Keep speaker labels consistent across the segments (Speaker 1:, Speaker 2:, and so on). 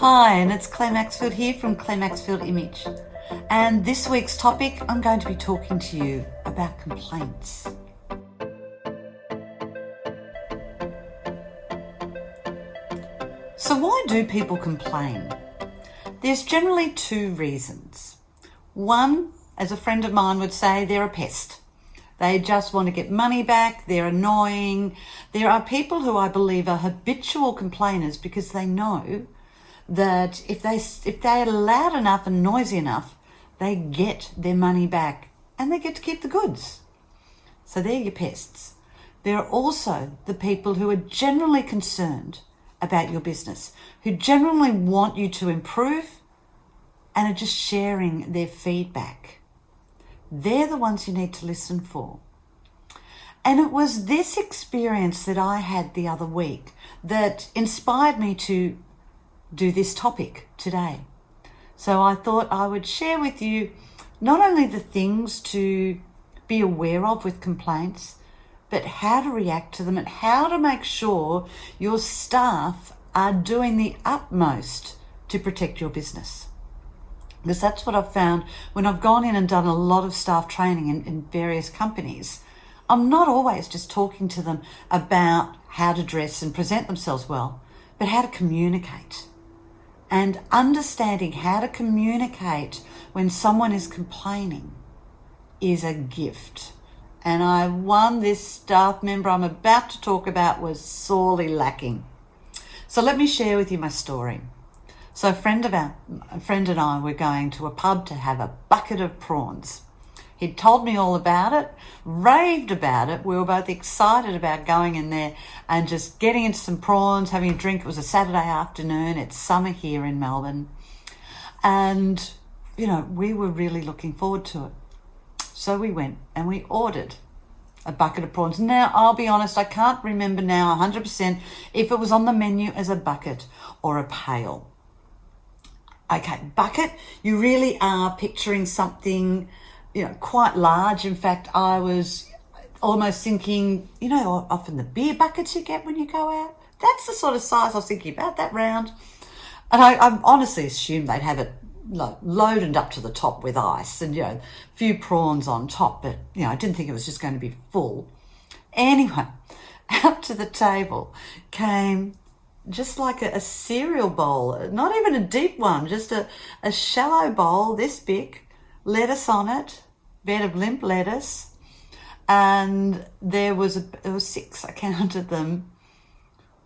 Speaker 1: Hi, and it's Claire Maxfield here from Claire Maxfield Image. And this week's topic, I'm going to be talking to you about complaints. So why do people complain? There's generally two reasons. One, as a friend of mine would say, they're a pest. They just want to get money back, they're annoying. There are people who I believe are habitual complainers because they know that if they're loud enough and noisy enough, they get their money back and they get to keep the goods. So they're your pests. There are also the people who are generally concerned about your business, who generally want you to improve and are just sharing their feedback. They're the ones you need to listen for. And it was this experience that I had the other week that inspired me to do this topic today. So I thought I would share with you not only the things to be aware of with complaints, but how to react to them and how to make sure your staff are doing the utmost to protect your business. Because that's what I've found when I've gone in and done a lot of staff training in various companies. I'm not always just talking to them about how to dress and present themselves well, but how to communicate. And understanding how to communicate when someone is complaining is a gift. And this staff member I'm about to talk about was sorely lacking. So let me share with you my story. So a friend and I were going to a pub to have a bucket of prawns. He'd told me all about it, raved about it. We were both excited about going in there and just getting into some prawns, having a drink. It was a Saturday afternoon. It's summer here in Melbourne. And, we were really looking forward to it. So we went and we ordered a bucket of prawns. Now, I'll be honest, I can't remember now 100% if it was on the menu as a bucket or a pail. Okay, bucket, you really are picturing something quite large. In fact, I was almost thinking, often the beer buckets you get when you go out. That's the sort of size I was thinking about, that round. And I honestly assumed they'd have it loaded up to the top with ice and, a few prawns on top. But, I didn't think it was just going to be full. Anyway, out to the table came just like a cereal bowl, not even a deep one, just a shallow bowl this big, lettuce on it, bed of limp lettuce, and there was 6, I counted them,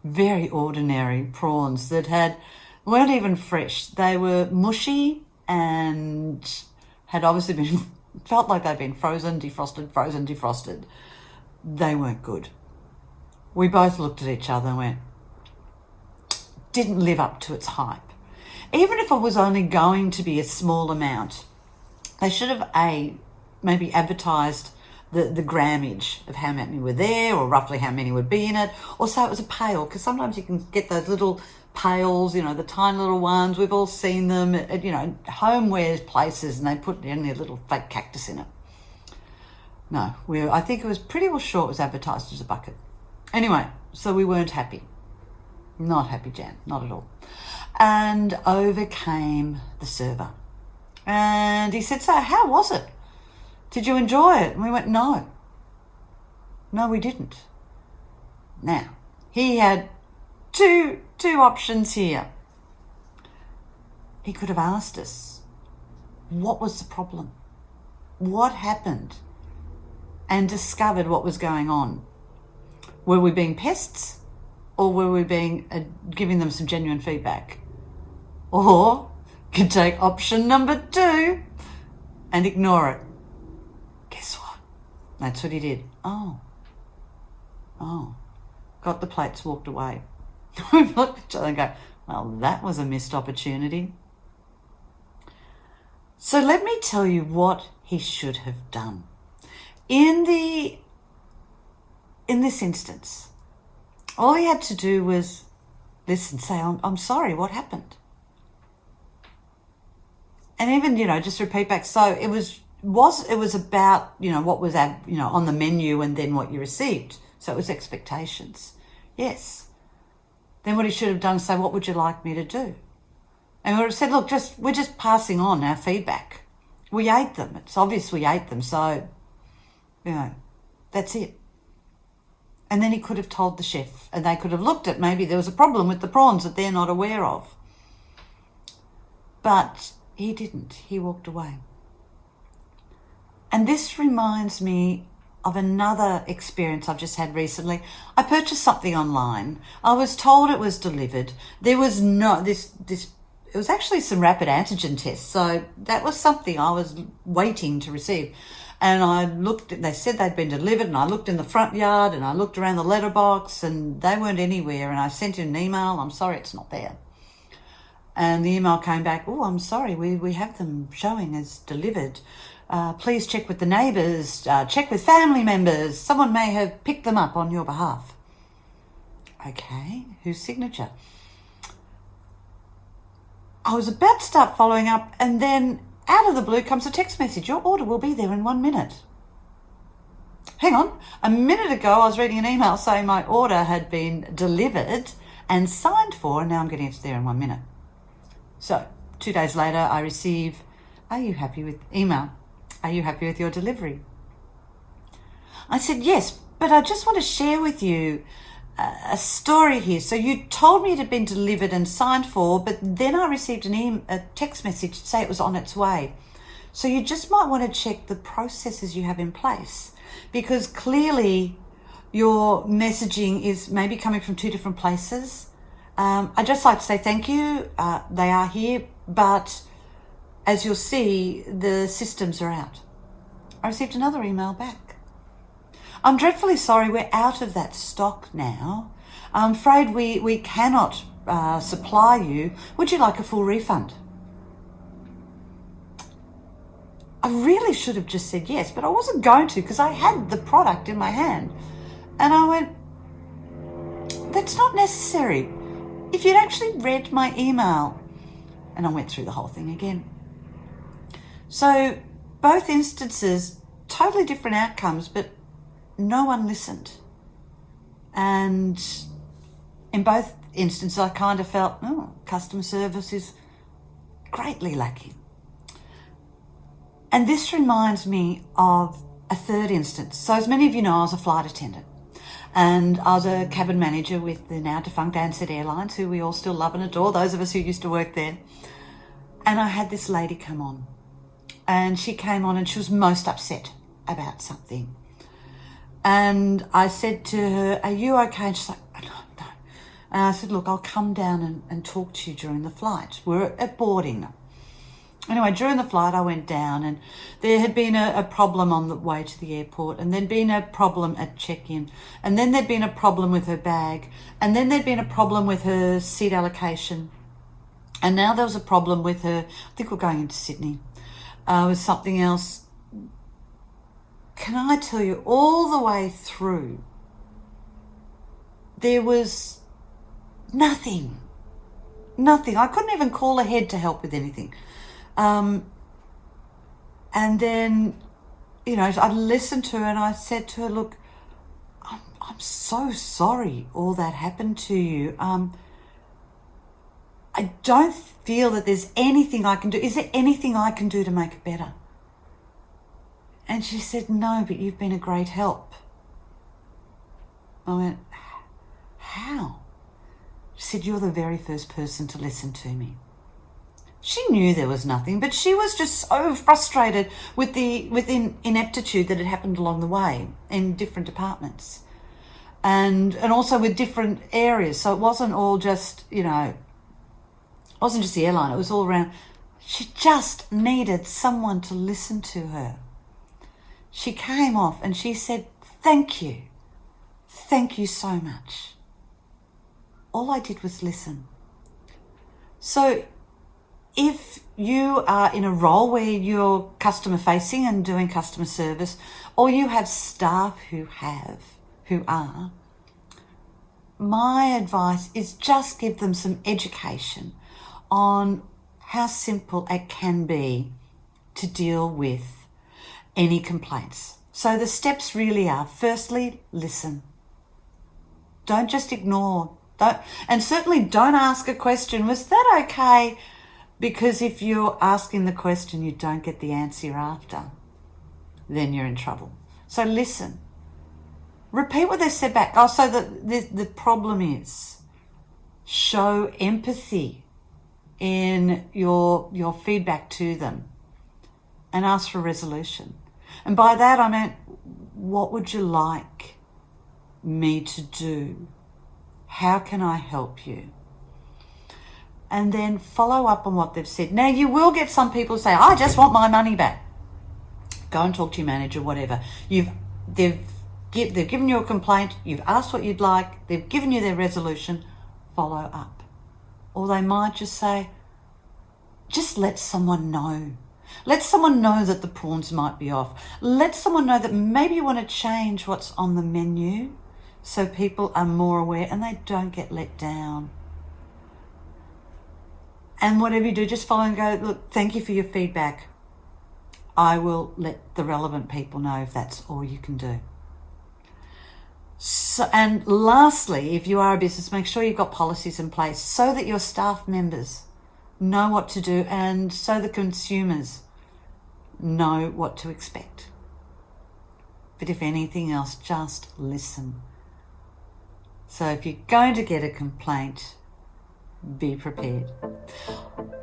Speaker 1: very ordinary prawns that weren't even fresh. They were mushy and had obviously felt like they'd been frozen, defrosted. They weren't good. We both looked at each other and went, didn't live up to its hype. Even if it was only going to be a small amount, they should have maybe advertised the grammage of how many were there or roughly how many would be in it, or say it was a pail, because sometimes you can get those little pails, the tiny little ones. We've all seen them at homeware places, and they put in their little fake cactus in it. No, I think it was pretty well sure it was advertised as a bucket. Anyway, so we weren't happy. Not happy, Jan, not at all. And over came the server. And he said, so how was it? Did you enjoy it? And we went, no. No, we didn't. Now, he had two options here. He could have asked us, what was the problem? What happened? And discovered what was going on. Were we being pests? Or were we giving them some genuine feedback? Or could take option number 2 and ignore it. Guess what? That's what he did. Oh. Got the plates, walked away. We looked at each other and go, well, that was a missed opportunity. So let me tell you what he should have done. In this instance, all he had to do was listen, say, I'm sorry, what happened? And even, just repeat back. So it was about, what was on the menu and then what you received. So it was expectations. Yes. Then what he should have done is say, what would you like me to do? And we said, look, we're just passing on our feedback. We ate them. It's obvious we ate them. So, that's it. And then he could have told the chef, and they could have looked at, maybe there was a problem with the prawns that they're not aware of. But he didn't. He walked away. And this reminds me of another experience I've just had recently. I purchased something online. I was told it was delivered. There was no, it was actually some rapid antigen tests. So that was something I was waiting to receive. And I looked, they said they'd been delivered, and I looked in the front yard and I looked around the letterbox and they weren't anywhere. And I sent in an email, I'm sorry, it's not there. And the email came back, oh, I'm sorry, we have them showing as delivered. Please check with the neighbours, check with family members. Someone may have picked them up on your behalf. Okay, whose signature? I was about to start following up, and then out of the blue comes a text message. Your order will be there in 1 minute. Hang on. A minute ago, I was reading an email saying my order had been delivered and signed for, and now I'm getting it there in 1 minute. So 2 days later, I receive, are you happy with email? Are you happy with your delivery? I said, yes, but I just want to share with you a story here. So you told me it had been delivered and signed for, but then I received a text message to say it was on its way. So you just might want to check the processes you have in place, because clearly your messaging is maybe coming from two different places. I'd just like to say thank you. They are here, but as you'll see, the systems are out. I received another email back. I'm dreadfully sorry, we're out of that stock now. I'm afraid we cannot supply you. Would you like a full refund? I really should have just said yes, but I wasn't going to, because I had the product in my hand. And I went, that's not necessary. If you'd actually read my email, and I went through the whole thing again. So both instances, totally different outcomes, but no one listened. And in both instances, I kind of felt, customer service is greatly lacking. And this reminds me of a third instance. So as many of you know, I was a flight attendant. And I was a cabin manager with the now defunct Ansett Airlines, who we all still love and adore, those of us who used to work there. And I had this lady come on. And she came on and she was most upset about something. And I said to her, are you okay? And she's like, no. And I said, look, I'll come down and talk to you during the flight. We're at boarding. Anyway, during the flight, I went down, and there had been a problem on the way to the airport, and there'd been a problem at check-in, and then there'd been a problem with her bag, and then there'd been a problem with her seat allocation, and now there was a problem with her, I think we're going into Sydney, with something else. Can I tell you, all the way through, there was nothing. I couldn't even call ahead to help with anything. And then, I listened to her and I said to her, look, I'm so sorry all that happened to you. I don't feel that there's anything I can do. Is there anything I can do to make it better? And she said, no, but you've been a great help. I went, how? She said, you're the very first person to listen to me. She knew there was nothing, but she was just so frustrated with the ineptitude that had happened along the way in different departments, and also with different areas. So it wasn't all just, it wasn't just the airline. It was all around. She just needed someone to listen to her. She came off and she said, thank you so much. All I did was listen. So if you are in a role where you're customer facing and doing customer service, or you have staff who are, my advice is just give them some education on how simple it can be to deal with any complaints. So the steps really are, firstly, listen. Don't just ignore. And certainly don't ask a question, was that okay? Because if you're asking the question, you don't get the answer you're after, then you're in trouble. So listen. Repeat what they said back. So the problem is, show empathy in your feedback to them and ask for a resolution. And by that I meant, what would you like me to do? How can I help you? And then follow up on what they've said. Now, you will get some people say, I just want my money back. Go and talk to your manager, whatever. They've given you a complaint, you've asked what you'd like, they've given you their resolution, follow up. Or they might just say, just let someone know. Let someone know that the prawns might be off. Let someone know that maybe you want to change what's on the menu so people are more aware and they don't get let down. And whatever you do, just follow and go, look, thank you for your feedback. I will let the relevant people know if that's all you can do. So, and lastly, if you are a business, make sure you've got policies in place so that your staff members know what to do and so the consumers know what to expect. But if anything else, just listen. So if you're going to get a complaint, be prepared.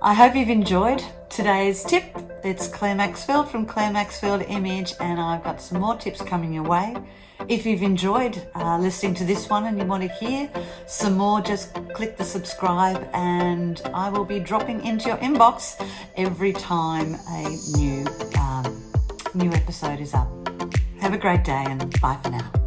Speaker 1: I hope you've enjoyed today's tip. It's Claire Maxfield from Claire Maxfield Image, and I've got some more tips coming your way. If you've enjoyed listening to this one and you want to hear some more, just click the subscribe and I will be dropping into your inbox every time a new episode is up. Have a great day and bye for now.